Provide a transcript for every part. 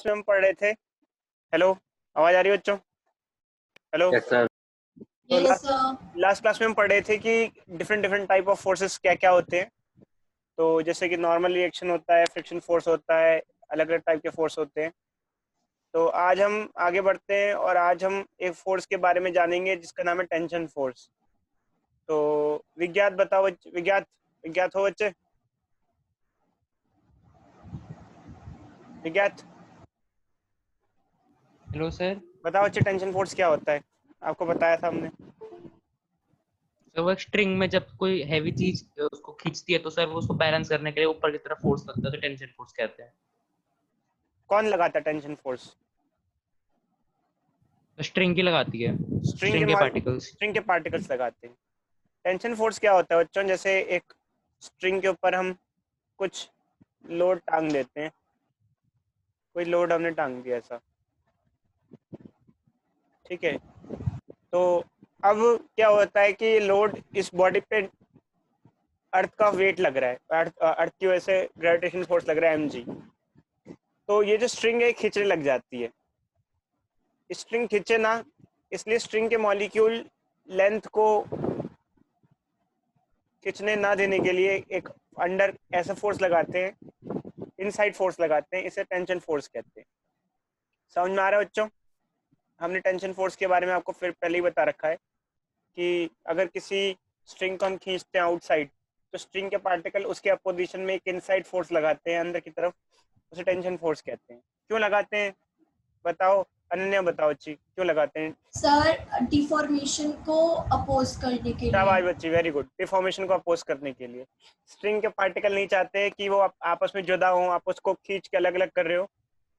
में हम पढ़ रहे थे। हेलो, आवाज आ रही है बच्चों? हेलो। Yes sir. तो यस सर। लास्ट क्लास में हम पढ़ रहे थे कि different different type of forces क्या क्या होते हैं। तो जैसे कि नॉर्मल रिएक्शन होता है, फ्रिक्शन फोर्स होता है, अलग अलग टाइप के फोर्स होते हैं। तो आज हम आगे बढ़ते हैं और आज हम एक फोर्स के बारे में जानेंगे जिसका नाम है टेंशन फोर्स। तो विज्ञात बताओ विज्ञात विज्ञात हो बच्चे? विज्ञात हेलो सर। बताओ बच्चे, टेंशन फोर्स क्या होता है? आपको बताया था हमने। सर वो स्ट्रिंग में जब कोई हैवी चीज उसको खींचती है तो सर वो उसको बैलेंस करने के लिए ऊपर की तरफ फोर्स लगता है तो टेंशन फोर्स कहते हैं। कौन लगाता है टेंशन फोर्स? तो स्ट्रिंग की लगाती है, स्ट्रिंग के पार्टिकल्स। स्ट्रिंग के पार्टिकल्स लगाते हैं। टेंशन फोर्स क्या होता है बच्चों? जैसे एक स्ट्रिंग के ऊपर हम कुछ लोड टांग देते हैं, कोई लोड हमने टांग दिया ऐसा, ठीक है। तो अब क्या होता है कि लोड इस बॉडी पे अर्थ का वेट लग रहा है, अर्थ की वजह से ग्रेविटेशन फोर्स लग रहा है mg। तो ये जो स्ट्रिंग है खींचने लग जाती है। स्ट्रिंग खींचे ना, इसलिए स्ट्रिंग के मॉलिक्यूल लेंथ को खींचने ना देने के लिए एक अंडर ऐसा फोर्स लगाते हैं, इनसाइड फोर्स लगाते हैं, इसे टेंशन फोर्स कहते हैं। समझ में आ रहा है बच्चों? हमने टेंशन फोर्स के बारे में आपको फिर पहले ही बता रखा है कि अगर किसी स्ट्रिंग को हम खींचते हैं आउटसाइड, तो स्ट्रिंग के पार्टिकल उसके अपोजिशन में एक इनसाइड फोर्स लगाते हैं अंदर की तरफ, उसे टेंशन फोर्स कहते हैं। क्यों लगाते हैं बताओ? अनन्या बताओ अच्छी, क्यों लगाते हैं? सर डिफॉर्मेशन को अपोज करने के शाबाश लिए। बच्ची, वेरी गुड। डिफॉर्मेशन को अपोज करने के लिए। स्ट्रिंग के पार्टिकल नहीं चाहते कि वो आपस में जुदा हो, आप उसको खींच के अलग अलग कर रहे हो,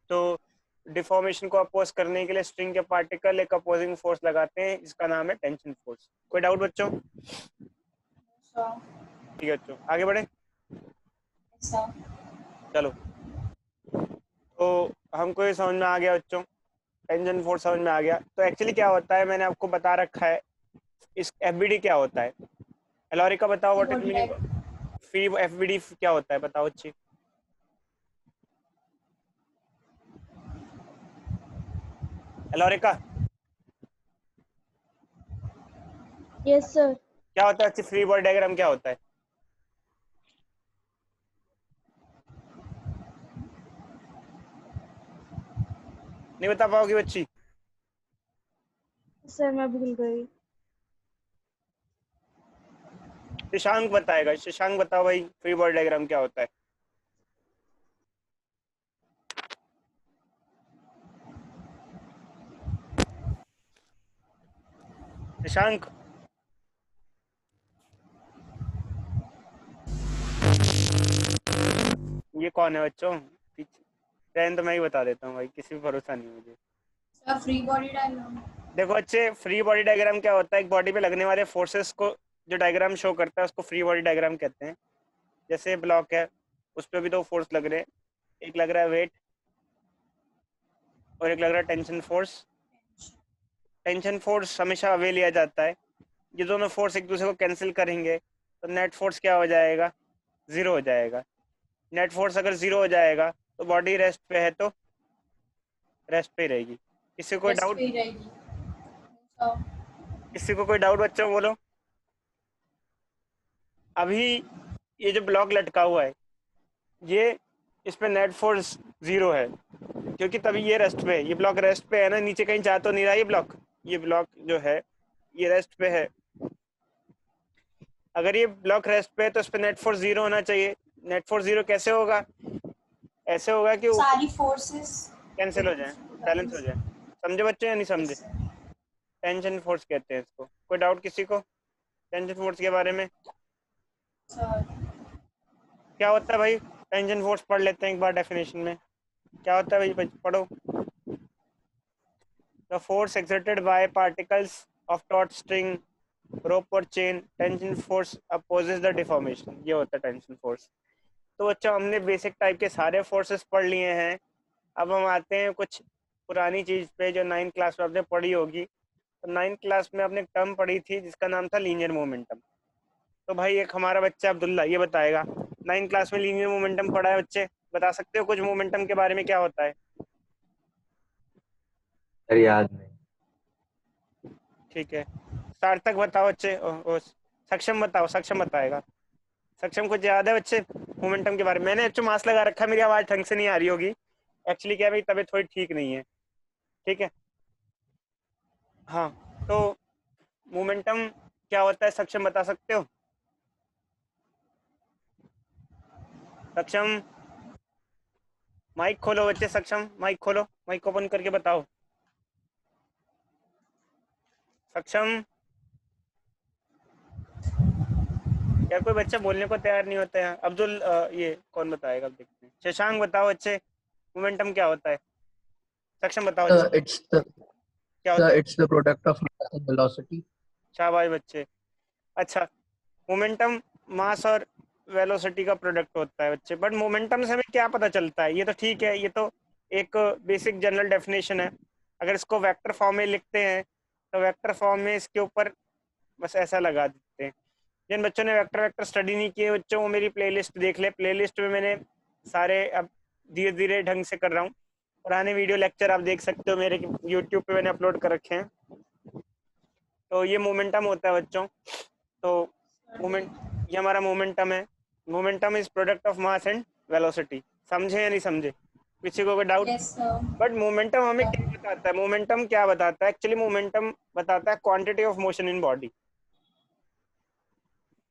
तो डिफॉर्मेशन को अपोज करने के लिए स्ट्रिंग के पार्टिकल एक अपोजिंग फोर्स लगाते हैं, जिसका नाम है टेंशन फोर्स। कोई डाउट बच्चों? ठीक है बच्चों, आगे बढ़े। सर चलो, तो हमको ये समझ में आ गया बच्चों, टेंशन फोर्स समझ में आ गया। तो एक्चुअली क्या होता है मैंने आपको बता रखा है। इस एफबीडी क्या होता है? एलोरिका बताओ, what is meaning free FBD क्या होता है? बताओ अच्छी। एलोरिका, यस सर। क्या होता है अच्छी? फ्री बॉडी डायग्राम क्या होता है? नहीं बता पाओगी बच्ची? सर मैं भूल गई। शशांक बताएगा। शशांक बताओ भाई, फ्री बॉडी डायग्राम क्या होता है? शशांक, ये कौन है बच्चों? पीछे तो मैं ही बता देता हूँ भाई, किसी भी भरोसा नहीं मुझे। Sir free body diagram. देखो अच्छे, फ्री बॉडी डायग्राम क्या होता है? एक बॉडी पे लगने वाले फोर्सेस को जो डायग्राम शो करता है उसको फ्री बॉडी डायग्राम कहते हैं। जैसे ब्लॉक है, उस पर भी दो फोर्स लग रहे हैं, एक लग रहा है वेट और एक लग रहा है टेंशन फोर्स। टेंशन फोर्स हमेशा अवे लिया जाता है। ये दोनों फोर्स एक दूसरे को कैंसिल करेंगे तो नेट फोर्स क्या हो जाएगा? जीरो हो जाएगा। नेट फोर्स अगर जीरो हो जाएगा तो बॉडी रेस्ट पे है, तो रेस्ट पे ही रहेगी। किसी को कोई रेस्ट डाउट? पे ही रहेगी। सर किसी को कोई डाउट बच्चों? बोलो। अभी ये जो ब्लॉक लटका हुआ है, ये इस पे नेट फोर्स जीरो है क्योंकि तभी ये रेस्ट पे है। ये ब्लॉक रेस्ट पे है ना, नीचे कहीं जा तो नहीं रहा ये ब्लॉक। ये ब्लॉक जो है ये रेस्ट पे है। अगर ये ब्लॉक रेस्ट पे है तो इस पे नेट फोर्स जीरो होना चाहिए। नेट फोर्स जीरो कैसे होगा? ऐसे होगा कि सारी फोर्सेस कैंसिल हो जाए, बैलेंस हो जाए। समझे बच्चे या नहीं समझे? टेंशन फोर्स कहते हैं इसको। कोई डाउट किसी को टेंशन फोर्स के बारे में? सर क्या होता है भाई? टेंशन फोर्स पढ़ लेते हैं एक बार डेफिनेशन में। क्या होता है भाई, पढ़ो। The force exerted by particles of taut string, rope और chain, tension force opposes the deformation. ये होता है टेंशन फोर्स। तो बच्चों हमने बेसिक टाइप के सारे फोर्सेस पढ़ लिए हैं। अब हम आते हैं कुछ पुरानी चीज़ पे जो 9th क्लास में आपने पढ़ी होगी। तो 9th क्लास में आपने एक टर्म पढ़ी थी जिसका नाम था लीनियर मोमेंटम। तो भाई एक हमारा बच्चा अब्दुल्ला ये बताएगा, 9th क्लास में लीनियर मोमेंटम पढ़ा है बच्चे? बता सकते हो कुछ मोमेंटम के बारे में क्या होता है? सर याद नहीं। ठीक है, सार्थक बताओ बच्चे। सक्षम बताओ, सक्षम बताएगा। सक्षम कुछ याद है बच्चे मोमेंटम के बारे में? मैंने एक्चुअली मास्क लगा रखा है, मेरी आवाज ढंग से नहीं आ रही होगी। एक्चुअली क्या है, मेरी तबीयत थोड़ी ठीक नहीं है। ठीक है, हाँ। तो मोमेंटम क्या होता है, सक्षम बता सकते हो? सक्षम माइक खोलो बच्चे, सक्षम माइक खोलो, माइक ओपन करके बताओ। सक्षम, क्या कोई बच्चा बोलने को तैयार नहीं होता है? अब्दुल ये कौन बताएगा, अब देखते हैं। शशांक बताओ अच्छे, मोमेंटम क्या होता है? सक्षम बताओ अच्छे, क्या होता है? It's the product of mass and velocity. शाबाश बच्चे। अच्छा, मोमेंटम मास और वेलोसिटी का प्रोडक्ट होता है बच्चे, बट मोमेंटम से हमें क्या पता चलता है? ये तो ठीक है, ये तो एक बेसिक जनरल डेफिनेशन है। अगर इसको वेक्टर फॉर्म में लिखते हैं तो वेक्टर फॉर्म में इसके ऊपर बस ऐसा लगा देते हैं। जिन बच्चों ने वेक्टर वेक्टर स्टडी नहीं किए बच्चों, वो मेरी प्लेलिस्ट देख ले। प्लेलिस्ट में मैंने सारे अब धीरे धीरे ढंग से कर रहा हूँ। पुराने वीडियो लेक्चर आप देख सकते हो, मेरे यूट्यूब पे मैंने अपलोड कर रखे हैं। तो ये मोमेंटम होता है बच्चों। तो ये हमारा मोमेंटम है। Momentum is product of mass and velocity. समझे या नहीं समझे? किसी को कोई doubt? Yes, sir. But momentum हमें क्या बताता है? मोमेंटम क्या बताता है? एक्चुअली मोमेंटम बताता है quantity of motion in body.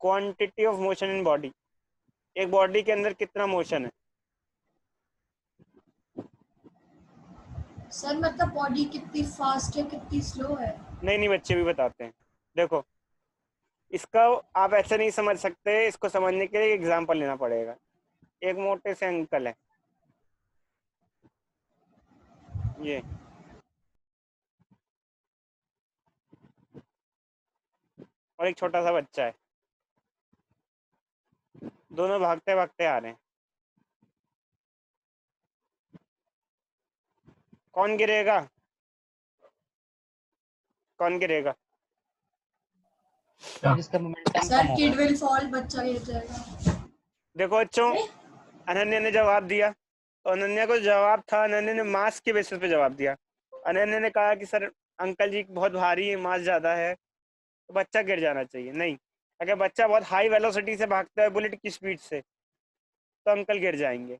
Quantity of motion in body, एक बॉडी के अंदर कितना मोशन है। सर मतलब बॉडी कितनी फास्ट है कितनी स्लो है? नहीं नहीं बच्चे भी बताते हैं। देखो, इसका आप ऐसे नहीं समझ सकते, इसको समझने के लिए एग्जांपल लेना पड़ेगा। एक मोटे से अंकल है, ये और एक छोटा सा बच्चा है, दोनों भागते भागते आ रहे हैं। कौन गिरेगा? कौन गिरेगा? जिसका मोमेंटम सर कम किड होगा। विल फॉल, बच्चा गिर जाएगा। देखो बच्चों, अनन्या ने जवाब दिया, तो अनन्या को जवाब था, अनन्या ने मास के बेसिस पे जवाब दिया। अनन्या ने कहा कि सर अंकल जी बहुत भारी है, मास ज्यादा है, तो बच्चा गिर जाना चाहिए। नहीं, अगर बच्चा बहुत हाई वेलोसिटी से भागता है बुलेट की स्पीड से, तो अंकल गिर जाएंगे।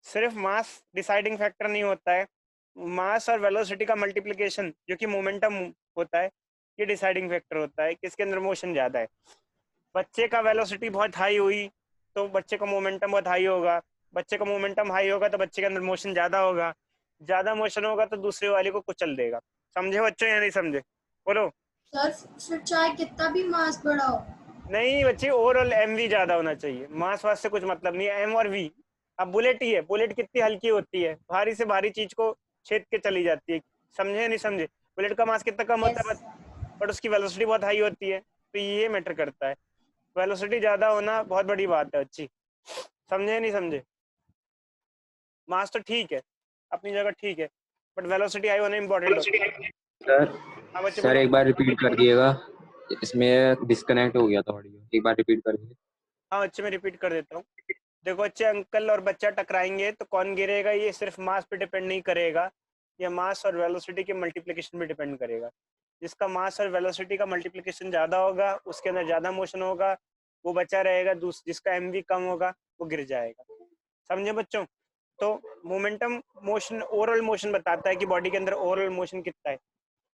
सिर्फ मास डिसाइडिंग फैक्टर नहीं होता है, मास और वेलोसिटी का मल्टीप्लिकेशन जो कि मोमेंटम होता है, ये डिसाइडिंग फैक्टर होता है किसके अंदर मोशन ज्यादा है। बच्चे का वेलोसिटी बहुत हाई हुई तो बच्चे का मोमेंटम बहुत हाई होगा, बच्चे का मोमेंटम हाई होगा तो बच्चे के अंदर मोशन ज्यादा होगा, ज्यादा मोशन होगा तो दूसरे वाले को कुचल देगा। समझे बच्चों या नहीं समझे? बोलो। सर फिर चाहे कितना भी मास बड़ा हो। नहीं बच्चे, ओवरऑल एमवी ज्यादा होना चाहिए, मास वास से कुछ मतलब नहीं है, एम और वी। अब बुलेट ही है, बुलेट कितनी हल्की होती है, भारी से भारी चीज को छेद के चली जाती है। समझे या नहीं समझे? बुलेट का मास कितना कम होता है Yes. बट उसकी वेलोसिटी बहुत हाई होती है, तो ये मैटर करता है। वेलोसिटी ज्यादा होना बहुत बड़ी बात है बच्ची। समझे या नहीं समझे? मास तो ठीक है, अपनी जगह ठीक है, बट वेलोसिटी हाई होना इंपॉर्टेंट होता है। सर हाँ बच्चे सर बोलो। एक बार रिपीट कर दिएगा, इसमें डिस्कनेक्ट हो गया था ऑडियो, एक बार रिपीट कर दीजिए। हाँ बच्चे, मैं रिपीट कर देता हूँ। देखो बच्चे, अंकल और बच्चा टकराएंगे तो कौन गिरेगा, ये सिर्फ मास पे डिपेंड नहीं करेगा, ये मास और वेलोसिटी के मल्टीप्लिकेशन पे डिपेंड करेगा। जिसका मास और वेलोसिटी का मल्टीप्लिकेशन ज्यादा होगा उसके अंदर ज्यादा मोशन होगा, वो बचा रहेगा। जिसका एमवी कम होगा वो गिर जाएगा। समझे बच्चों? तो मोमेंटम मोशन, ओवरऑल मोशन बताता है कि बॉडी के अंदर ओवरऑल मोशन कितना है।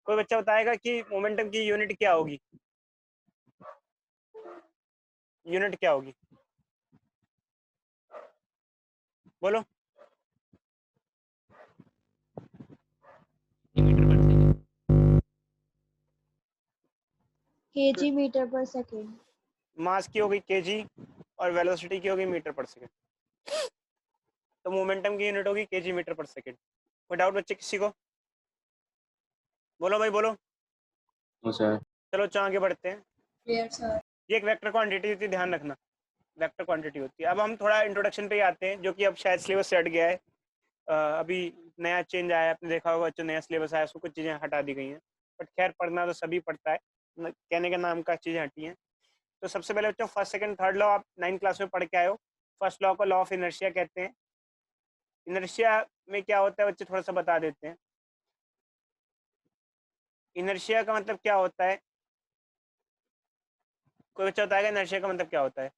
कोई बच्चा बताएगा कि मोमेंटम की यूनिट क्या होगी? यूनिट क्या होगी? बोलो। kg meter per second. मास की होगी केजी और वेलोसिटी की होगी मीटर पर सेकंड, तो मोमेंटम की यूनिट होगी केजी मीटर पर सेकंड। कोई डाउट बच्चे किसी को? बोलो भाई बोलो। No sir. चलो अच्छा आगे बढ़ते हैं। Clear, sir. ये एक वेक्टर क्वांटिटी होती है, ध्यान रखना, वेक्टर क्वांटिटी होती है। अब हम थोड़ा इंट्रोडक्शन पे ही आते हैं, जो कि अब शायद सिलेबस से हट गया है। अभी नया चेंज आया है, आपने देखा होगा, जो नया सिलेबस आया उसको कुछ चीज़ें हटा दी गई हैं, बट खैर पढ़ना तो सभी पढ़ता है, कहने के नाम का चीज़ें हटी हैं। तो सबसे पहले बच्चों, फर्स्ट सेकंड थर्ड लॉ आप 9th क्लास में पढ़ के आए हो। फर्स्ट लॉ को लॉ ऑफ इनर्शिया कहते हैं। इनर्शिया में क्या होता है बच्चे, थोड़ा सा बता देते हैं। इनर्शिया का मतलब क्या होता है? कोई बच्चा बताएगा इनर्शिया का मतलब क्या होता है?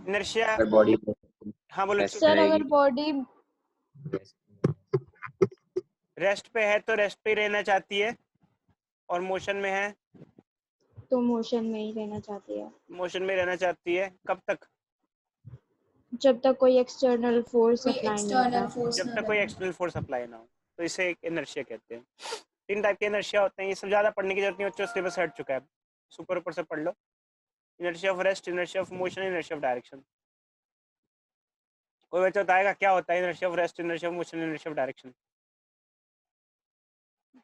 इनर्शिया, अगर बॉडी हाँ बोलो। रेस्ट सर अगर रहेगी बॉडी रेस्ट पे है तो रेस्ट पे ही रहना चाहती है, और मोशन में है तो मोशन में ही रहना चाहती है मोशन में रहना चाहती है। कब तक? जब तक कोई एक्सटर्नल फोर्स कोई अप्लाई नहीं एक्सटर्नल होता। फोर्स जब ना तक कोई लगे। एक्सटर्नल फोर्स अप्लाई ना हो, तो इसे एक इनर्शिया कहते हैं। 3 टाइप के इनर्शिया होते हैं, ये सब ज़्यादा पढ़ने की जरूरत नहीं, बच्चों सिलेबस हट चुका है, सुपर ऊपर से पढ़ लो। Inertia of rest, inertia of motion, inertia of direction. कोई बच्चा बताएगा क्या होता है inertia of rest, inertia of motion, inertia of direction?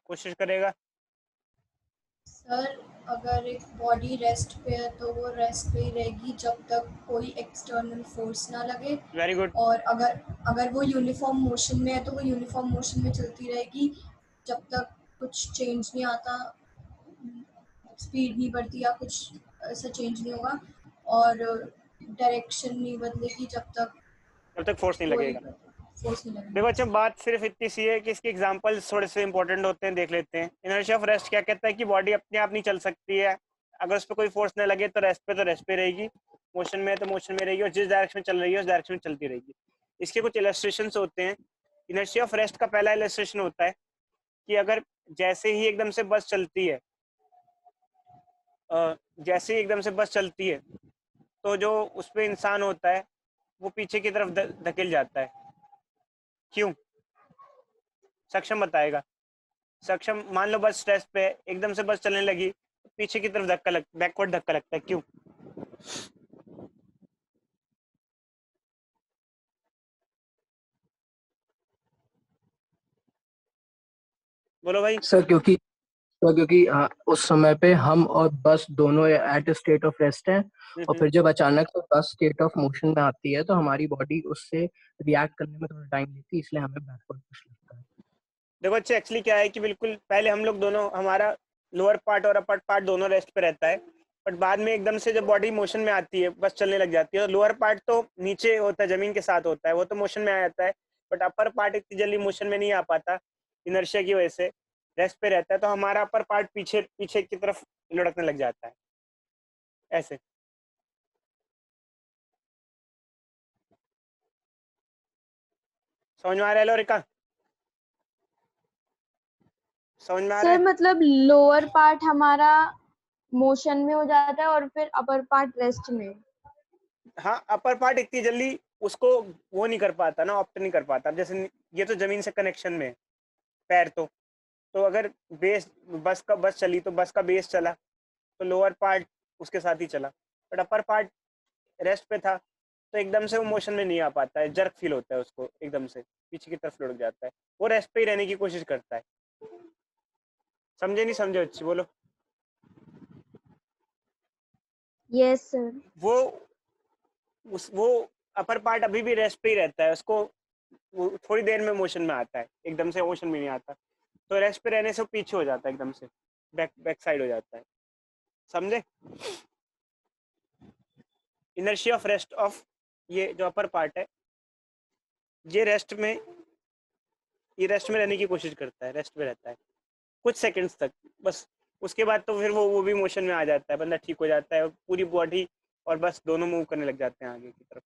कोशिश करेगा। सर अगर एक बॉडी रेस्ट पे है तो वो रेस्ट पे ही रहेगी जब तक कोई एक्सटर्नल फोर्स ना लगे, वेरी गुड। और अगर वो यूनिफॉर्म मोशन में है तो वो यूनिफॉर्म मोशन में चलती रहेगी जब तक कुछ चेंज नहीं आता, स्पीड नहीं बढ़ती या कुछ ऐसा चेंज नहीं होगा, और डायरेक्शन नहीं बदलेगी जब तक फोर्स नहीं कोई लगेगा। फोर्स नहीं देखो लगेगा। अच्छा, बात सिर्फ इतनी सी है कि इसके एग्जांपल्स थोड़े से इंपॉर्टेंट होते हैं, देख लेते हैं। इनर्शिया ऑफ रेस्ट क्या कहता है कि बॉडी अपने आप नहीं चल सकती है, अगर उस पर कोई फोर्स न लगे तो रेस्ट पे रहेगी, मोशन में है तो मोशन में रहेगी, और जिस डायरेक्शन में चल रही है उस डायरेक्शन में चलती रहेगी। इसके कुछ इलस्ट्रेशन होते हैं। इनर्शिया ऑफ रेस्ट का पहला इलस्ट्रेशन होता है कि अगर जैसे ही एकदम से बस चलती है, जैसे ही एकदम से बस चलती है तो जो उस पर इंसान होता है वो पीछे की तरफ धकेल जाता है। क्यों? सक्षम बताएगा। सक्षम, मान लो बस रेस्ट पे है, एकदम से बस चलने लगी, पीछे की तरफ बैकवर्ड धक्का लगता है, क्यों? बोलो भाई। सर क्योंकि उस समय पे हम और बस दोनों एट स्टेट ऑफ रेस्ट हैं, और फिर जब अचानक से बस स्टेट ऑफ मोशन में आती है तो हमारी बॉडी उससे रिएक्ट करने में थोड़ा टाइम लेती है, इसलिए हमें बैकवर्ड पुश लगता है। देखो अच्छा, एक्चुअली क्या है कि बिल्कुल पहले हम लोग दोनों, हमारा लोअर पार्ट और अपर पार्ट दोनों रेस्ट पे रहता है, बट बाद में एकदम से जब बॉडी मोशन में आती है, बस चलने लग जाती है, तो लोअर पार्ट तो नीचे होता है, जमीन के साथ होता है, वो तो मोशन में आ जाता है, बट अपर पार्ट इतनी जल्दी मोशन में नहीं आ पाता, इनर्शिया की वजह से रेस्ट पे रहता है, तो हमारा अपर पार्ट पीछे पीछे की तरफ लुढ़कने लग जाता है, ऐसे। समझ में आ रहा है लोरिका? समझ में आ रहा सर है? मतलब लोअर पार्ट हमारा मोशन में हो जाता है और फिर अपर पार्ट रेस्ट में। हाँ, अपर पार्ट इतनी जल्दी उसको वो नहीं कर पाता ना, ऑप्ट नहीं कर पाता। जैसे ये तो जमीन से कनेक्शन में है, पैर तो अगर बस चली तो बस का बेस चला, तो लोअर पार्ट उसके साथ ही चला, बट अपर पार्ट रेस्ट पे था, तो एकदम से वो मोशन में नहीं आ पाता है, जर्क फील होता है उसको, एकदम से पीछे की तरफ लुढ़क जाता है, वो रेस्ट पे ही रहने की कोशिश करता है। समझे नहीं समझे अच्छी? बोलो। Yes sir. वो अपर पार्ट अभी भी रेस्ट पे ही रहता है, उसको वो थोड़ी देर में मोशन में आता है, एकदम से मोशन में नहीं आता, तो रेस्ट पे रहने से वो पीछे हो जाता है, एकदम से बैक साइड हो जाता है। समझे? इनर्शिया ऑफ रेस्ट ऑफ ये जो अपर पार्ट है, ये रेस्ट में रहने की कोशिश करता है, रेस्ट में रहता है कुछ सेकंड्स तक बस, उसके बाद तो फिर वो भी मोशन में आ जाता है, बंदा ठीक हो जाता है, पूरी बॉडी और बस दोनों मूव करने लग जाते हैं आगे की तरफ।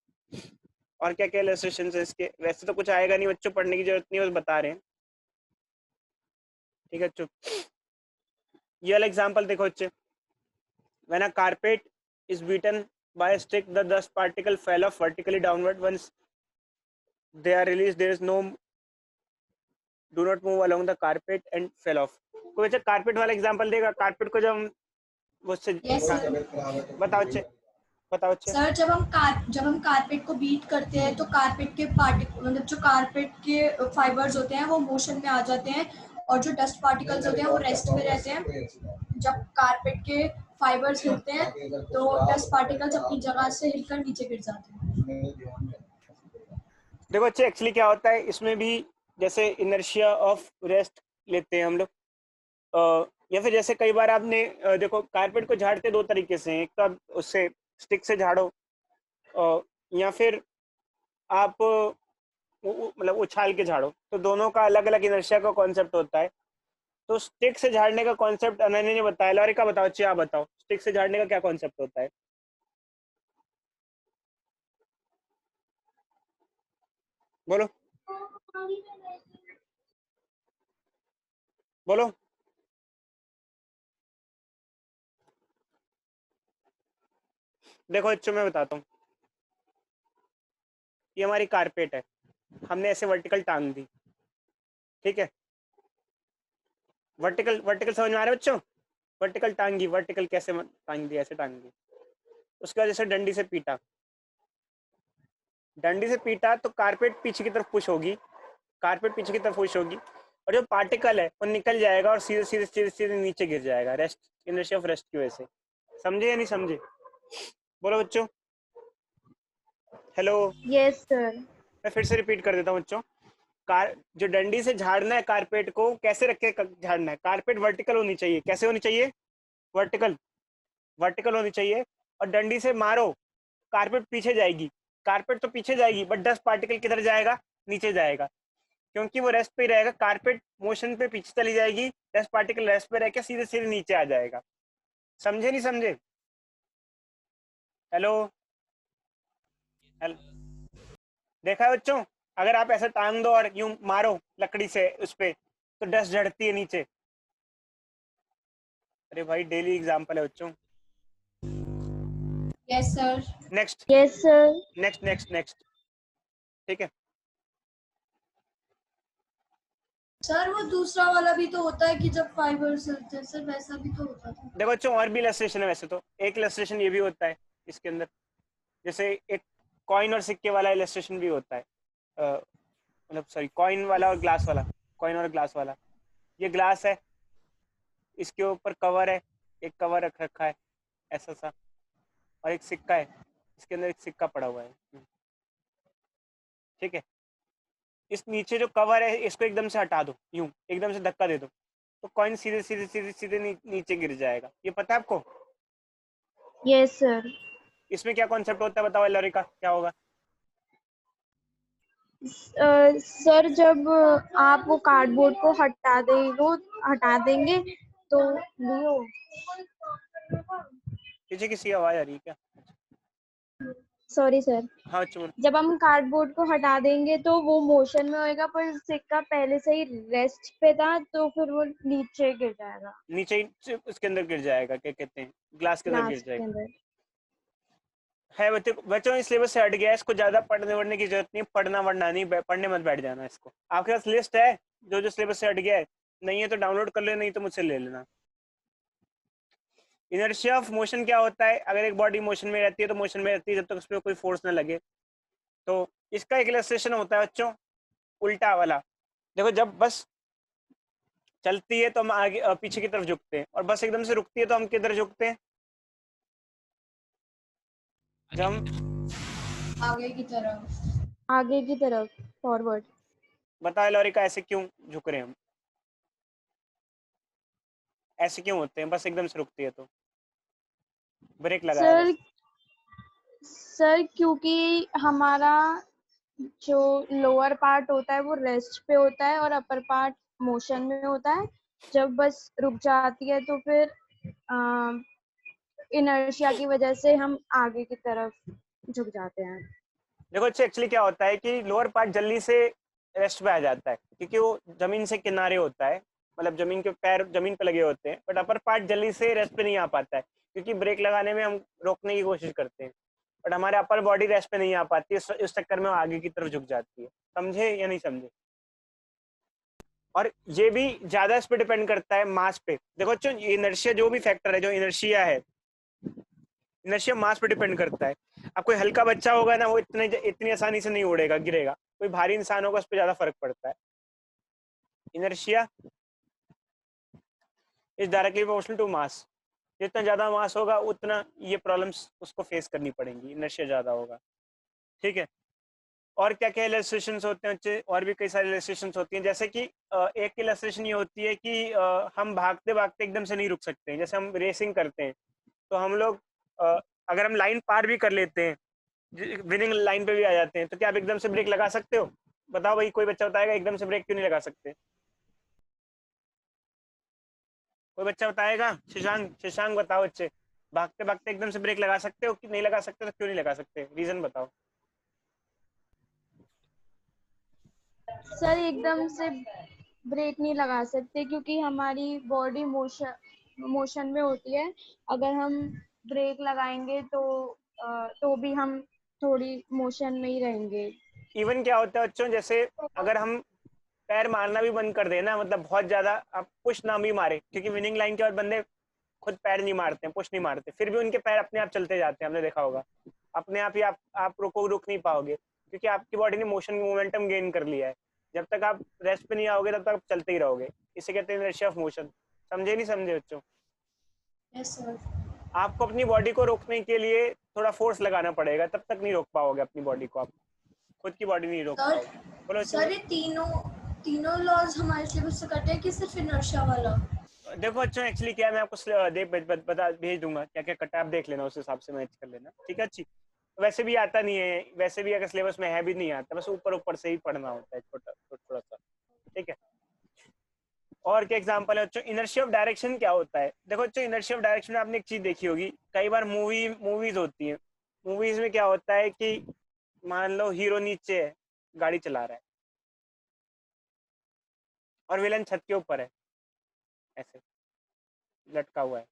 और क्या क्या इलस्ट्रेशन है इसके? वैसे तो कुछ आएगा नहीं बच्चों, पढ़ने की जरूरत नहीं है, बस बता रहे हैं, ठीक है बच्चों? ये वाला एग्जांपल देखो बच्चे। When a carpet is beaten by a stick, the dust particle fell off vertically downward. Once they are released, there is no do not move along the carpet and fell off. कोई बच्चा carpet वाला example देगा? Carpet को जब हम उससे Yes, sir. बताओ बच्चे, बताओ बच्चे। सर जब हम कारपेट को बीट करते हैं तो कारपेट के मतलब जो कारपेट के फाइबर्स होते हैं वो मोशन में आ जाते हैं, और जो डस्ट पार्टिकल्स होते हैं वो रेस्ट में रहते हैं। जब कारपेट के फाइबर्स हिलते हैं तो डस्ट पार्टिकल्स अपनी जगह से हिलकर नीचे गिर जाते हैं। देखो बच्चे, एक्चुअली क्या होता है इसमें भी, जैसे इनर्शिया ऑफ रेस्ट लेते हैं हम लोग, या फिर जैसे कई बार आपने देखो कारपेट को झाड़ते दो तरीके से हैं, एक तो आप उससे स्टिक से झाड़ो, या फिर आप मतलब उछाल के झाड़ो, तो दोनों का अलग अलग इनर्शिया का कॉन्सेप्ट होता है। तो स्टिक से झाड़ने का कॉन्सेप्ट अनन्या ने बताया। लॉरिका बताओ, अच्छी आप बताओ, स्टिक से झाड़ने का क्या कॉन्सेप्ट होता है? बोलो बोलो। देखो बच्चों, मैं बताता हूँ, ये हमारी कारपेट है, हमने ऐसे वर्टिकल टांग दी, ठीक है? वर्टिकल वर्टिकल समझ में आ रहा है बच्चों? वर्टिकल टांगी, वर्टिकल कैसे टांग दी? ऐसे टांग दी। उसके बाद जैसे डंडी से पीटा, डंडी से पीटा तो कारपेट पीछे की तरफ पुश होगी, कारपेट पीछे की तरफ पुश होगी, और जो पार्टिकल है वो निकल जाएगा और सीधे सीधे सीधे सीधे नीचे गिर जाएगा, रेस्ट, इनर्शिया ऑफ रेस्ट की वजह से। समझे या नहीं समझे? बोलो बच्चों। Hello, yes sir. मैं फिर से रिपीट कर देता हूँ बच्चों। जो डंडी से झाड़ना है कारपेट को, कैसे रख के झाड़ना है? कारपेट वर्टिकल होनी चाहिए। कैसे होनी चाहिए? वर्टिकल, वर्टिकल होनी चाहिए। और डंडी से मारो, कारपेट पीछे जाएगी, कारपेट तो पीछे जाएगी, बट डस्ट पार्टिकल किधर जाएगा? नीचे जाएगा, क्योंकि वो रेस्ट पे ही रहेगा। कारपेट मोशन पे पीछे चली जाएगी, डस्ट पार्टिकल रेस्ट पे रह के सीधे सीधे नीचे आ जाएगा। समझे नहीं समझे? हेलो, हेलो, देखा है बच्चों? अगर आप ऐसा टांग दो और यूं मारो लकड़ी से उस पे, तो डस्ट झड़ती है नीचे। अरे भाई, डेली एग्जाम्पल है बच्चों। Yes sir. Next yes sir. Next next next, ठीक है? सर वो दूसरा वाला भी तो होता है कि जब फाइबर्स होते हैं सर, वैसा भी तो होता था। देखो बच्चों, और भी इलस्ट्रेशन है वैसे तो। एक इलस्ट्रेशन ये भी होता है इसके अंदर, जैसे एक कॉइन और सिक्के वाला इलस्ट्रेशन भी होता है, मतलब सॉरी, कॉइन वाला और ग्लास वाला, कॉइन और ग्लास वाला। ये ग्लास है, इसके ऊपर कवर है, एक कवर रख रखा है ऐसा सा, और एक सिक्का है, इसके अंदर एक सिक्का पड़ा हुआ है, ठीक है? इस नीचे जो कवर है इसको एकदम से हटा दो, यूं एकदम से धक्का दे दो, तो कॉइन सीधे सीधे सीधे सीधे नीचे गिर जाएगा। ये पता है आपको? Yes sir. इसमें क्या कॉन्सेप्ट होता है बताओ लॉरिका, क्या होगा? सर जब आप वो कार्डबोर्ड को हटा देंगे तो लियो। पीछे किसी की आवाज आ रही है क्या? Sorry sir. हाँ चुन। जब हम कार्डबोर्ड को हटा देंगे तो वो मोशन में होएगा, पर सिक्का पहले से ही रेस्ट पे था तो फिर वो नीचे गिर जाएगा, नीचे ही उसके अंदर गिर जाएगा, क्या कहते हैं, ग्लास के अंदर गिर ग्लास के जाएगा। अंदर। है बच्चों, बच्चों इस सिलेबस से हट गया है, इसको ज्यादा पढ़ने वढ़ने की जरूरत नहीं, पढ़ना वढ़ना नहीं, पढ़ने मत बैठ जाना इसको। आपके पास लिस्ट है जो जो सिलेबस से हट गया है? नहीं है तो डाउनलोड कर ले, नहीं तो मुझसे ले लेना। इनर्शिया ऑफ मोशन क्या होता है? अगर एक बॉडी मोशन में रहती है तो मोशन में रहती है जब तक उस पर कोई फोर्स ना लगे। तो इसका एक इलस्ट्रेशन होता है बच्चों, उल्टा वाला। देखो, जब बस चलती है तो हम आगे पीछे की तरफ झुकते हैं, और बस एकदम से रुकती है तो हम किधर झुकते हैं? जब हम आगे की तरफ। आगे की तरफ, फॉरवर्ड। बताओ लॉरिका, ऐसे क्यों झुक रहे हैं हम? ऐसे क्यों होते हैं? बस एकदम से रुकती है तो ब्रेक लगाया सर बस। सर क्योंकि हमारा जो लोअर पार्ट होता है वो रेस्ट पे होता है और अपर पार्ट मोशन में होता है। जब बस रुक जाती है तो फिर इनर्शिया की वजह से हम आगे की तरफ झुक जाते हैं। देखो अच्छा, एक्चुअली क्या होता है कि लोअर पार्ट जल्दी से रेस्ट पे आ जाता है क्योंकि वो जमीन से किनारे होता है, मतलब जमीन के पैर जमीन पे लगे होते हैं, बट अपर पार्ट जल्दी से रेस्ट पे नहीं आ पाता है क्योंकि ब्रेक लगाने में हम रोकने की कोशिश करते हैं, बट हमारे अपर बॉडी रेस्ट पे नहीं आ पाती है, इस चक्कर में वो आगे की तरफ झुक जाती है। समझे या नहीं समझे? और ये भी ज्यादा इस पे डिपेंड करता है मास पे। देखो बच्चों, इनर्शिया जो भी फैक्टर है, जो इनर्शिया है, इनर्शिया मास पे डिपेंड करता है। अब कोई हल्का बच्चा होगा ना, वो इतनी आसानी से नहीं उड़ेगा, गिरेगा। कोई भारी इंसान होगा, उस पर ज्यादा फर्क पड़ता है। Inertia is directly proportional to mass. जितना ज्यादा मास होगा उतना ये प्रॉब्लम्स उसको फेस करनी पड़ेंगी, इनर्शिया ज्यादा होगा, ठीक है? और क्या क्या इलस्ट्रेशंस होते हैं बच्चे? और भी कई सारी इलस्ट्रेशंस होती हैं, जैसे कि एक इलस्ट्रेशन ये होती है कि हम भागते भागते एकदम से नहीं रुक सकते हैं। जैसे हम रेसिंग करते हैं तो हम लोग अगर हम लाइन पार भी कर लेते हैं, विनिंग लाइन पे भी आ जाते हैं, तो क्या आप एकदम से ब्रेक लगा सकते हो? बताओ भाई, कोई बच्चा बताएगा एकदम से ब्रेक क्यों नहीं लगा सकते? कोई बच्चा बताएगा? शशांक बताओ बच्चे, भागते भागते एकदम से ब्रेक लगा सकते हो कि नहीं लगा सकते? तो क्यों नहीं लगा सकते, रीजन बताओ। सर एकदम से ब्रेक नहीं लगा सकते क्योंकि हमारी बॉडी मोशन में होती है। अगर हम ब्रेक लगाएंगे तो भी हम थोड़ी मोशन में ही रहेंगे। इवन क्या होता है बच्चों, जैसे अगर हम पैर मारना भी बंद कर देना, मतलब बहुत ज्यादा आप पुश ना भी मारे, क्योंकि विनिंग लाइन के बाद बंदे खुद पैर नहीं मारते हैं, पुश नहीं मारते, फिर भी उनके पैर अपने आप चलते जाते हैं, हमने देखा होगा। अपने आप ही आप रुक नहीं पाओगे, क्योंकि आपकी बॉडी ने मोशन मोमेंटम गेन कर लिया है। जब तक आप रेस्ट पे नहीं आओगे तब तक आप चलते ही रहोगे। इसे कहते हैं इनर्शिया ऑफ मोशन। समझे नहीं समझे बच्चों? Yes sir. आपको अपनी बॉडी को रोकने के लिए थोड़ा फोर्स लगाना पड़ेगा, तब तक नहीं रोक पाओगे अपनी बॉडी को। आप खुद की बॉडी नहीं रोक पाओगे। बोलो सर ये तीनों लॉज हमारे सिलेबस से कटे हैं कि सिर्फ इनर्शिया वाला? देखो बच्चों, एक्चुअली क्या है, मैं आपको बता भेज दूंगा क्या क्या कटा, आप देख लेना, उस हिसाब से मैच कर लेना, ठीक है? अच्छी वैसे भी आता नहीं है, वैसे भी अगर सिलेबस में है भी नहीं आता, बस ऊपर ऊपर से ही पढ़ना होता है, थोड़ा सा, ठीक है? और क्या एग्जांपल है बच्चों? इनर्शिया ऑफ डायरेक्शन क्या होता है? देखो बच्चों, इनर्शिया ऑफ डायरेक्शन में आपने एक चीज देखी होगी, कई बार मूवीज होती है, मूवीज में क्या होता है कि मान लो हीरो नीचे है, गाड़ी चला रहा है, और विलन छत के ऊपर है, ऐसे लटका हुआ है,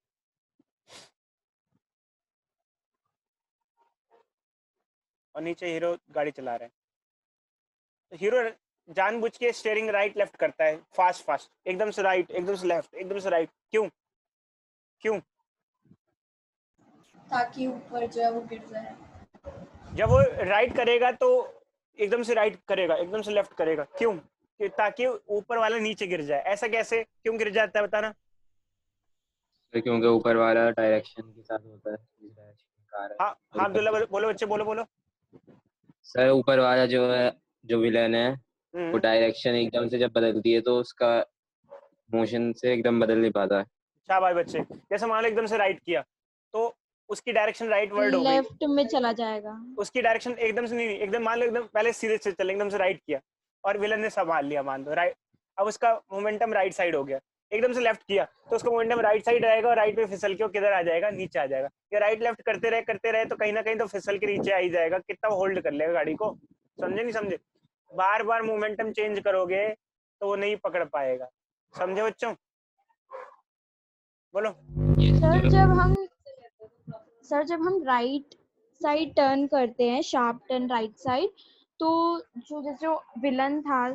और नीचे हीरो गाड़ी चला रहा है। तो हीरो जानबूझ के स्टीयरिंग राइट लेफ्ट करता है, फास्ट एकदम से राइट, एकदम से लेफ्ट, एकदम से राइट। क्यों? ताकि ऊपर जो है वो गिर जाए। जब वो राइट करेगा तो एकदम से राइट करेगा, एकदम से लेफ्ट करेगा, क्यों? ताकि ऊपर वाला नीचे गिर जाए। ऐसा कैसे, क्यों गिर जाता है बताना? क्योंकि ऊपर वाला डायरेक्शन के साथ होता है, जिस डायरेक्शन में कार है। हाँ अब्दुल्ला बोलो बच्चे, बोलो। सर ऊपर वाला जो है, जो विलन है, वो डायरेक्शन एकदम से जब बदलती है तो उसका मोशन से एकदम बदल नहीं पाता है। शाबाश बच्चे। जैसे मान लो एकदम से राइट किया, तो उसकी डायरेक्शन राइट वर्ड हो गई, लेफ्ट में चला जाएगा। उसकी डायरेक्शन एकदम से नहीं, एकदम मान लो एकदम पहले सीधे से चले, एकदम से राइट किया और विलन ने संभाल लिया, मान लो राइट, अब उसका मोमेंटम राइट साइड हो गया। एकदम से लेफ्ट किया तो उसका मोमेंटम राइट साइड रहेगा, और राइट पे फिसल के वो किधर आ जाएगा, नीचे आ जाएगा। या राइट लेफ्ट करते रहे तो कहीं ना कहीं तो फिसल के नीचे आ ही जाएगा। कितना होल्ड कर लेगा गाड़ी को, समझे नहीं समझे? बार बार मोमेंटम चेंज करोगे तो वो नहीं पकड़ पाएगा। समझे बच्चों? बोलो। सर जब हम राइट साइड टर्न करते हैं, शार्प टर्न राइट साइड, तो जो विलन था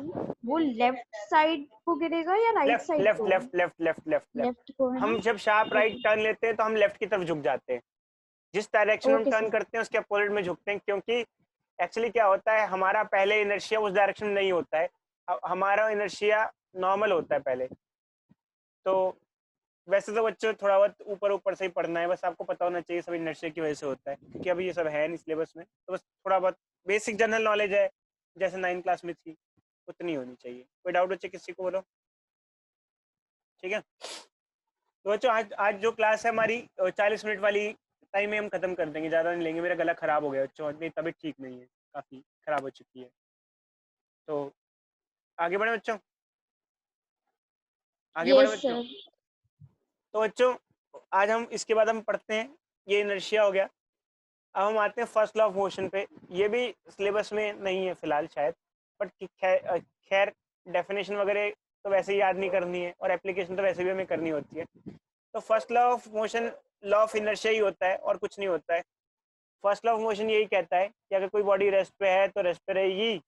वो लेफ्ट साइड को गिरेगा या राइट साइड को? लेफ्ट को, है हम ना? जब शार्प राइट टर्न लेते हैं तो हम लेफ्ट की तरफ झुक जाते हैं, जिस डायरेक्शन में हम टर्न करते हैं उसके अपोजिट में झुकते हैं, क्योंकि एक्चुअली क्या होता है, हमारा पहले इनर्शिया उस डायरेक्शन में नहीं होता है, हमारा इनर्शिया नॉर्मल होता है पहले। तो वैसे तो बच्चों थोड़ा बहुत ऊपर ऊपर से ही पढ़ना है, बस आपको पता होना चाहिए सब इनर्शिया की वजह से होता है, क्योंकि अभी ये सब है नहीं सिलेबस में, तो बस थोड़ा बहुत बेसिक जनरल नॉलेज है, जैसे 9th क्लास में थी उतनी होनी चाहिए। कोई डाउट बच्चे किसी को बोलो, ठीक है? तो बच्चों आज जो क्लास है हमारी 40 मिनट वाली टाइम में हम खत्म कर देंगे, ज़्यादा नहीं लेंगे। मेरा गला खराब हो गया बच्चों, मेरी तबीयत ठीक नहीं है, काफ़ी खराब हो चुकी है। तो आगे बढ़े बच्चों, आगे बढ़े बच्चों। तो बच्चों आज हम इसके बाद हम पढ़ते हैं, ये इनर्शिया हो गया। अब हम आते हैं फर्स्ट लॉ ऑफ मोशन पे। ये भी सिलेबस में नहीं है फिलहाल शायद, बट खैर डेफिनेशन वगैरह तो वैसे ही याद नहीं करनी है, और एप्लीकेशन तो वैसे भी हमें करनी होती है। तो first law of motion law of inertia ही होता है, और कुछ नहीं होता है। फर्स्ट लॉ ऑफ मोशन यही कहता है कि अगर कोई बॉडी रेस्ट पे है तो रेस्ट पे रहेगी,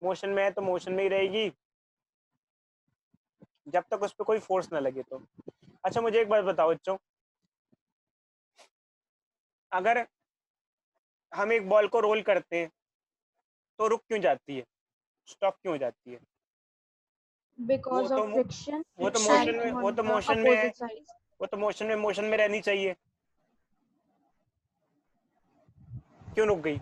मोशन में है तो मोशन में ही रहेगी, जब तक उस पर कोई फोर्स ना लगे। तो अच्छा मुझे एक बात बताओ बच्चों, अगर हम एक बॉल को रोल करते हैं तो रुक क्यों जाती है, स्टॉप क्यों हो जाती है? Because of friction. वो तो मोशन में मोशन में रहनी चाहिए, क्यों रुक गई?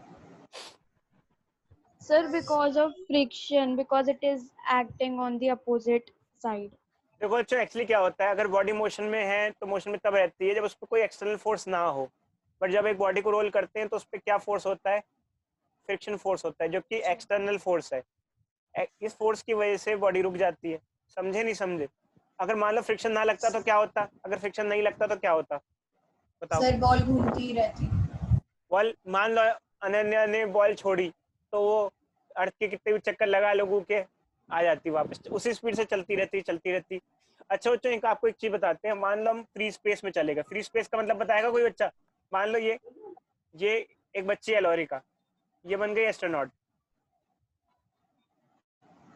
Sir because of friction, because it is acting on the opposite side. देखो बच्चों एक्चुअली क्या होता है, अगर बॉडी मोशन में है तो मोशन में तब रहती है जब उस पर कोई एक्सटर्नल फोर्स ना हो, बट जब एक बॉडी को रोल करते हैं तो उस पर क्या फोर्स होता है? फ्रिक्शन फोर्स होता है, जो कि एक्सटर्नल फोर्स है। इस फोर्स की वजह से बॉडी रुक जाती है। समझे नहीं समझे? अगर मान लो फ्रिक्शन ना लगता तो क्या होता, अगर फ्रिक्शन नहीं लगता तो क्या होता, बताओ। सर बॉल घूमती ही रहती। बॉल, मान लो अनन्या ने बॉल छोड़ी तो वो अर्थ के कितने भी चक्कर लगा लोगों के आ जाती वापस, उसी स्पीड से चलती रहती। अच्छा बच्चों, एक आपको एक चीज बताते हैं। मान लो हम फ्री स्पेस में चलेगा, फ्री स्पेस का मतलब बताएगा कोई बच्चा? मान लो ये एक बच्ची है लॉरी का, ये बन गई एस्ट्रोनॉट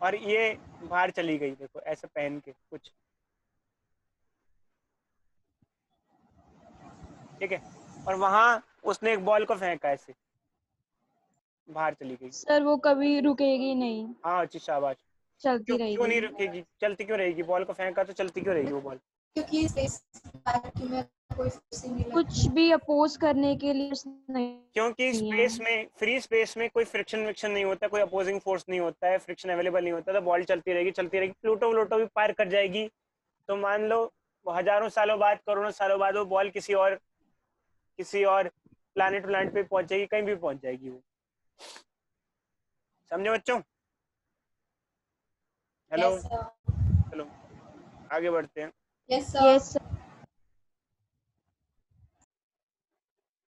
और ये बाहर चली गई, देखो ऐसे पहन के कुछ, ठीक है, और वहां उसने एक बॉल को फेंका, ऐसे बाहर चली गई। सर वो कभी रुकेगी नहीं, हाँ अच्छी शाबाश। चलती क्यों नहीं रहेगी। रुकेगी, चलती क्यों रहेगी? बॉल को फेंका तो चलती क्यों रहेगी वो बॉल? क्योंकि स्पेस में कोई फोर्स ही नहीं लगता। कुछ भी अपोज करने के लिए नहीं क्योंकि स्पेस है। में, फ्री स्पेस में कोई फ्रिक्शन विक्शन नहीं होता, कोई अपोजिंग फोर्स नहीं होता है, फ्रिक्शन अवेलेबल नहीं होता, तो बॉल चलती रहेगी। प्लूटो भी पार कर जाएगी, तो मान लो हजारों सालों बाद, करोड़ों सालों बाद वो बॉल किसी और प्लानिट पे पहुंच जाएगी, कहीं भी पहुंच जाएगी वो। समझे बच्चों? Hello, yes sir. चलो आगे बढ़ते हैं। Yes sir. Yes sir.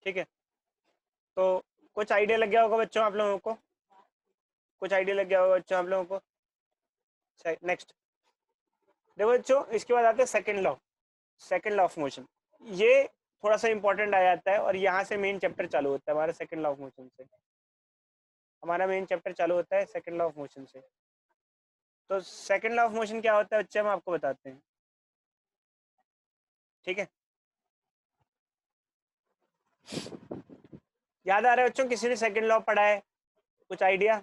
ठीक है, तो कुछ आइडिया लग गया होगा बच्चों आप लोगों को, कुछ आइडिया लग गया होगा बच्चों आप लोगों को। नेक्स्ट देखो बच्चों, इसके बाद आते हैं सेकंड लॉ ऑफ मोशन। ये थोड़ा सा इंपॉर्टेंट आ जाता है और यहाँ से मेन चैप्टर चालू होता है हमारा सेकंड लॉ ऑफ मोशन से। हमारा मेन चैप्टर चालू होता है सेकंड लॉ ऑफ मोशन से। तो सेकंड लॉ ऑफ मोशन क्या होता है बच्चे, हम आपको बताते हैं, ठीक है? याद आ रहा है बच्चों, किसी ने सेकंड लॉ पढ़ा है? कुछ idea?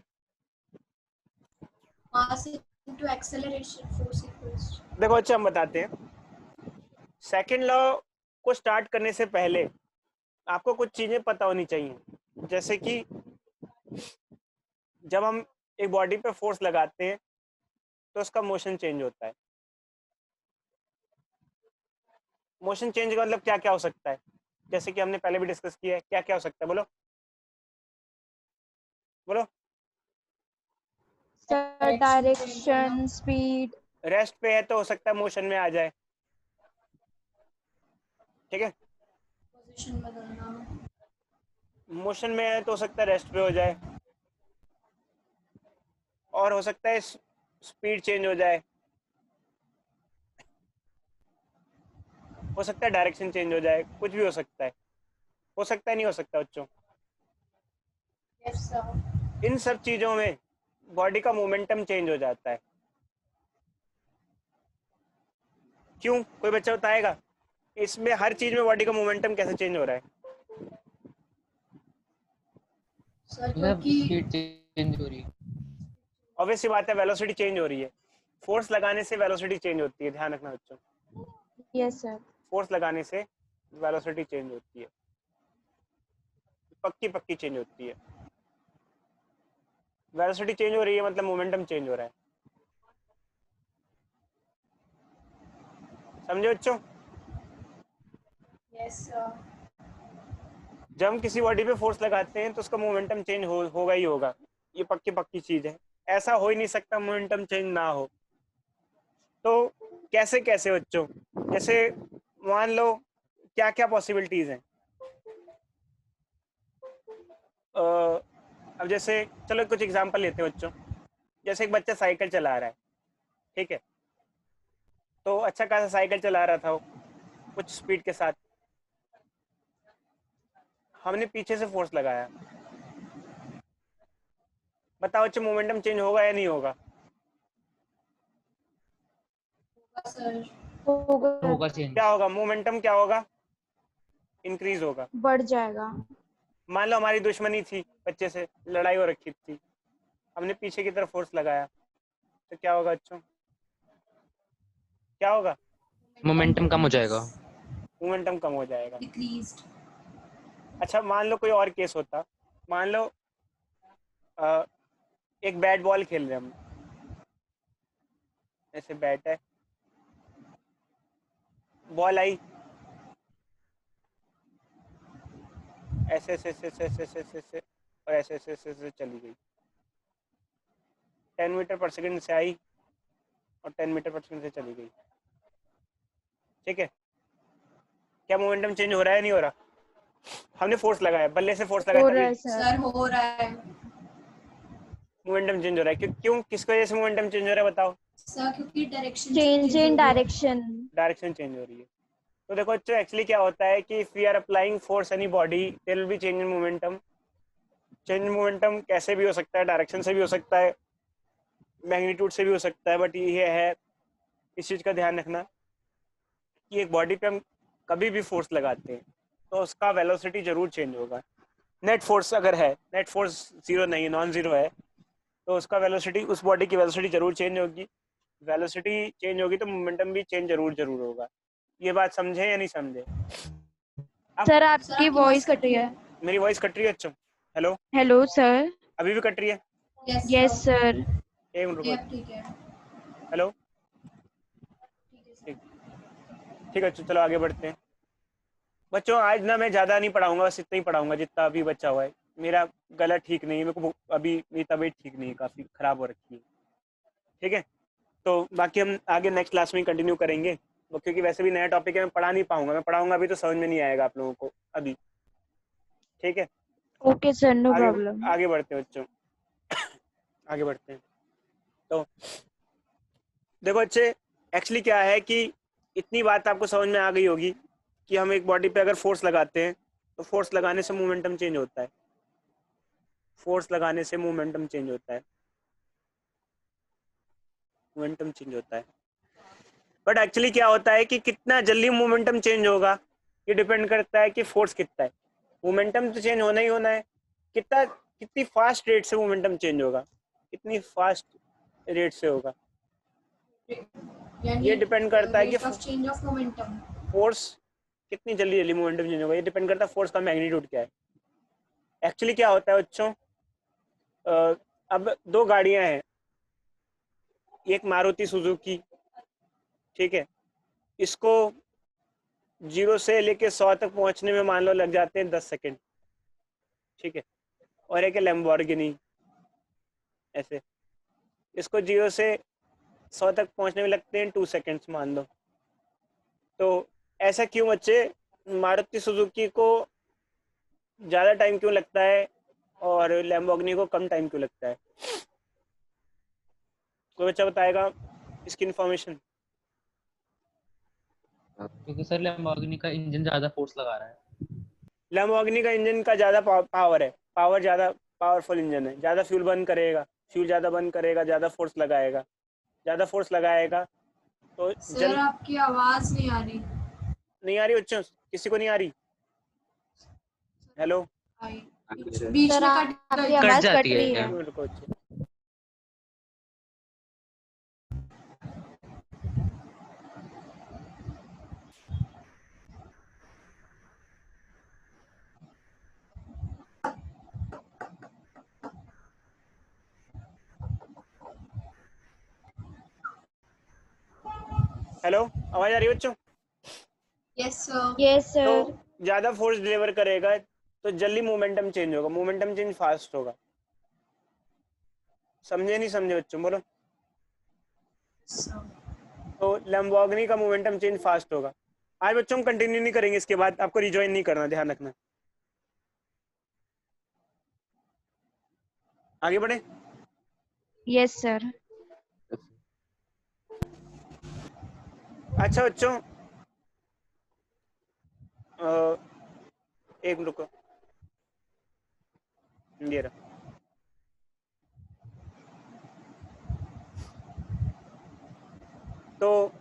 Mass into acceleration force equals. देखो बच्चे हम बताते हैं, सेकंड लॉ को स्टार्ट करने से पहले आपको कुछ चीजें पता होनी चाहिए। जैसे कि जब हम एक बॉडी पे फोर्स लगाते हैं तो उसका मोशन चेंज होता है। मोशन चेंज का मतलब क्या क्या हो सकता है, जैसे कि हमने पहले भी डिस्कस किया है, क्या क्या हो सकता है, बोलो बोलो। Sir direction, speed. रेस्ट पे है तो हो सकता है मोशन में आ जाए, ठीक है? पोजीशन बदलना। मोशन में है तो हो सकता है रेस्ट पे हो जाए, और हो सकता है स्पीड चेंज हो जाए, हो सकता है डायरेक्शन चेंज हो जाए, कुछ भी हो सकता है, नहीं हो सकता बच्चों। Yes sir. इन सब चीजों में बॉडी का मोमेंटम चेंज हो जाता है। क्यों, कोई बच्चा बताएगा? इसमें हर चीज में बॉडी का मोमेंटम कैसे चेंज हो रहा है? सर मतलब क्योंकि स्पीड चेंज हो रही है। ऑब्वियस सी बात है, वेलोसिटी चेंज हो रही है। फोर्स लगाने से वेलोसिटी चेंज होती है, ध्यान रखना बच्चों। Yes sir. फोर्स लगाने से वेलोसिटी चेंज होती है, पक्की चेंज होती है। वेलोसिटी चेंज हो रही है मतलब मोमेंटम चेंज हो रहा है। समझे बच्चों? Yes sir. जब हम किसी बॉडी पे फोर्स लगाते हैं तो उसका मोमेंटम चेंज होगा ही होगा, ये पक्की चीज है। ऐसा हो ही नहीं सकता मोमेंटम चेंज ना हो। तो कैसे कैसे बच्चों, जैसे मान लो क्या क्या पॉसिबिलिटीज हैं। अब जैसे चलो कुछ एग्जांपल लेते हैं बच्चों। जैसे एक बच्चा साइकिल चला रहा है, ठीक है, तो अच्छा खासा साइकिल चला रहा था वो कुछ स्पीड के साथ, हमने पीछे से फोर्स लगाया, बताओ बच्चों मोमेंटम चेंज होगा या नहीं होगा? सर होगा चेंज। क्या होगा, मोमेंटम क्या होगा, इंक्रीज होगा। बढ़ जाएगा। मान लो हमारी दुश्मनी थी, बच्चे से लड़ाई हो रखी थी, हमने पीछे की तरफ फोर्स लगाया, तो क्या होगा बच्चों, क्या होगा? मोमेंटम कम हो जाएगा। मोमेंटम कम हो जाएगा। डिक्रीज्ड। अच्छा मान लो कोई और केस होता, मान लो एक बैट बॉल खेल रहे हम, ऐसे बैट है, बॉल आई, ऐसे और ऐसे चली गई, 10 मीटर पर सेकंड से आई और 10 मीटर पर सेकंड से चली गई। ठीक है, क्या मोमेंटम चेंज हो रहा है नहीं हो रहा? हमने फोर्स लगाया, बल्ले से फोर्स हो लगाया, रहा है तभी सर। सर हो रहा है मोमेंटम चेंज हो रहा है। क्यों किस वजह से मोमेंटम चेंज हो रहा है बताओ? सर, क्योंकि direction change in direction. Direction change हो रही है। तो देखो बच्चों, एक्चुअली क्या होता है कि if we are applying force any body there will be change in momentum. Change in momentum कैसे भी हो सकता है, डायरेक्शन से भी हो सकता है, मैग्नीट्यूड से भी हो सकता है, बट ये है इस चीज़ का ध्यान रखना कि एक बॉडी पे हम कभी भी फोर्स लगाते हैं तो उसका वेलोसिटी जरूर चेंज होगा। नेट फोर्स अगर है, नेट फोर्स जीरो नहीं, नॉन जीरो है, तो उसका वेलोसिटी, उस बॉडी की वेलोसिटी जरूर चेंज होगी। वेलोसिटी चेंज होगी तो मोमेंटम भी चेंज जरूर होगा। ये बात समझे या नहीं समझे? सर आपकी वॉइस कट रही है। मेरी वॉइस कट रही है? अच्छा, हेलो हेलो सर। अभी भी कट रही है? Yes sir. एक मिनट रुको। ठीक है हेलो, ठीक है, चलो आगे बढ़ते हैं। बच्चों आज ना मैं ज़्यादा नहीं पढ़ाऊंगा, बस इतना ही पढ़ाऊंगा जितना अभी बचा हुआ है। मेरा गला ठीक नहीं है, मेरे को अभी मेरी तबीयत ठीक नहीं है, काफ़ी ख़राब हो रखी है। ठीक है, तो बाकी हम आगे नेक्स्ट क्लास में कंटिन्यू करेंगे, तो क्योंकि वैसे भी नया टॉपिक है, मैं पढ़ा नहीं पाऊंगा। मैं पढ़ाऊंगा अभी तो समझ में नहीं आएगा आप लोगों को अभी। ठीक है, ओके सर, नो प्रॉब्लम। आगे बढ़ते हैं बच्चों, आगे बढ़ते हैं। तो देखो बच्चे, एक्चुअली क्या है कि इतनी बात आपको समझ में आ गई होगी कि हम एक बॉडी पे अगर फोर्स लगाते हैं तो फोर्स लगाने से मोमेंटम चेंज होता है। फोर्स लगाने से मोमेंटम चेंज होता है, मोमेंटम चेंज होता है। बट एक्चुअली क्या होता है कि कितना जल्दी मोमेंटम चेंज होगा ये डिपेंड करता है कि फोर्स कितना है। मोमेंटम तो चेंज होना ही होना है, कितनी फास्ट रेट से मोमेंटम चेंज होगा, कितनी फास्ट रेट से होगा, ये डिपेंड करता है कि चेंज ऑफ मोमेंटम, फोर्स कितनी जल्दी मोमेंटम चेंज होगा, ये डिपेंड करता है फोर्स का मैग्नीट्यूड क्या है। एक्चुअली क्या होता है बच्चों, अब दो गाड़ियां हैं, एक मारुति सुजुकी, ठीक है, इसको 0 से लेके 100 तक पहुंचने में मान लो लग जाते हैं 10 सेकंड, ठीक है, और एक लैम्बोर्गिनी, ऐसे इसको 0 से 100 तक पहुंचने में लगते हैं 2 सेकंड्स मान लो। तो ऐसा क्यों बच्चे, मारुति सुजुकी को ज़्यादा टाइम क्यों लगता है और लैम्बोर्गिनी को कम टाइम क्यों लगता है? कोई बच्चा बताएगा इसकी इन्फॉर्मेशन? क्योंकि सर लैम्बोर्गिनी का इंजन ज्यादा फोर्स लगा रहा है। लैम्बोर्गिनी का इंजन का ज़्यादा पावर है, पावर ज़्यादा पावरफुल इंजन है, ज़्यादा फ्यूल बर्न करेगा, फ्यूल ज़्यादा बर्न करेगा, ज़्यादा फोर्स लगाएगा, ज़्यादा फोर्स लगाएगा तो सर आपकी आवाज नहीं आ रही। नहीं आ रही बच्चों? किसी को नहीं आ रही? हेलो, बीच सर में आपकी आवाज कट जाती रही है। है। रुको। हेलो, आवाज आ रही है बच्चों? Yes sir. Yes sir. तो ज्यादा फोर्स डिलीवर करेगा तो जल्दी मोमेंटम चेंज होगा, मोमेंटम चेंज फास्ट होगा। समझे नहीं समझे बच्चों, बोलो। तो लैम्बोर्गिनी का मोमेंटम चेंज फास्ट होगा। आज बच्चों हम कंटिन्यू नहीं करेंगे, इसके बाद आपको रिजॉइन नहीं करना, ध्यान रखना। आगे बढ़े। Yes sir. अच्छा बच्चों, एक मिनट रुको, ये रहा। तो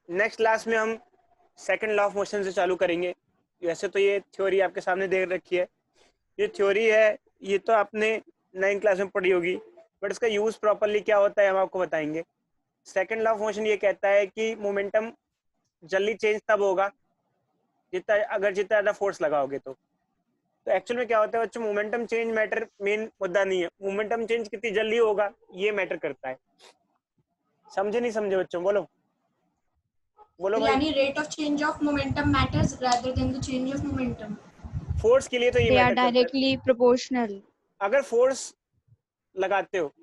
नेक्स्ट क्लास में हम सेकंड लॉ ऑफ मोशन से चालू करेंगे। वैसे तो ये थ्योरी आपके सामने दे रखी है, ये थ्योरी है, ये तो आपने 9th क्लास में पढ़ी होगी, बट इसका यूज प्रॉपरली क्या होता है हम आपको बताएंगे। सेकंड लॉ ऑफ मोशन ये कहता है कि मोमेंटम जल्दी चेंज तब होगा जितना ज़्यादा फोर्स लगाओगे तो एक्चुअल में क्या होता है बच्चों, मोमेंटम चेंज मैटर मेन मुद्दा नहीं है, मोमेंटम चेंज कितनी जल्दी होगा ये मैटर करता है। समझे नहीं समझे बच्चों, बोलो भाई। यानी rate of change of momentum matters rather than the change of momentum. Force के लिए तो ये दे आर मैटर करता है। Directly proportional. अगर फोर्स लगाते हो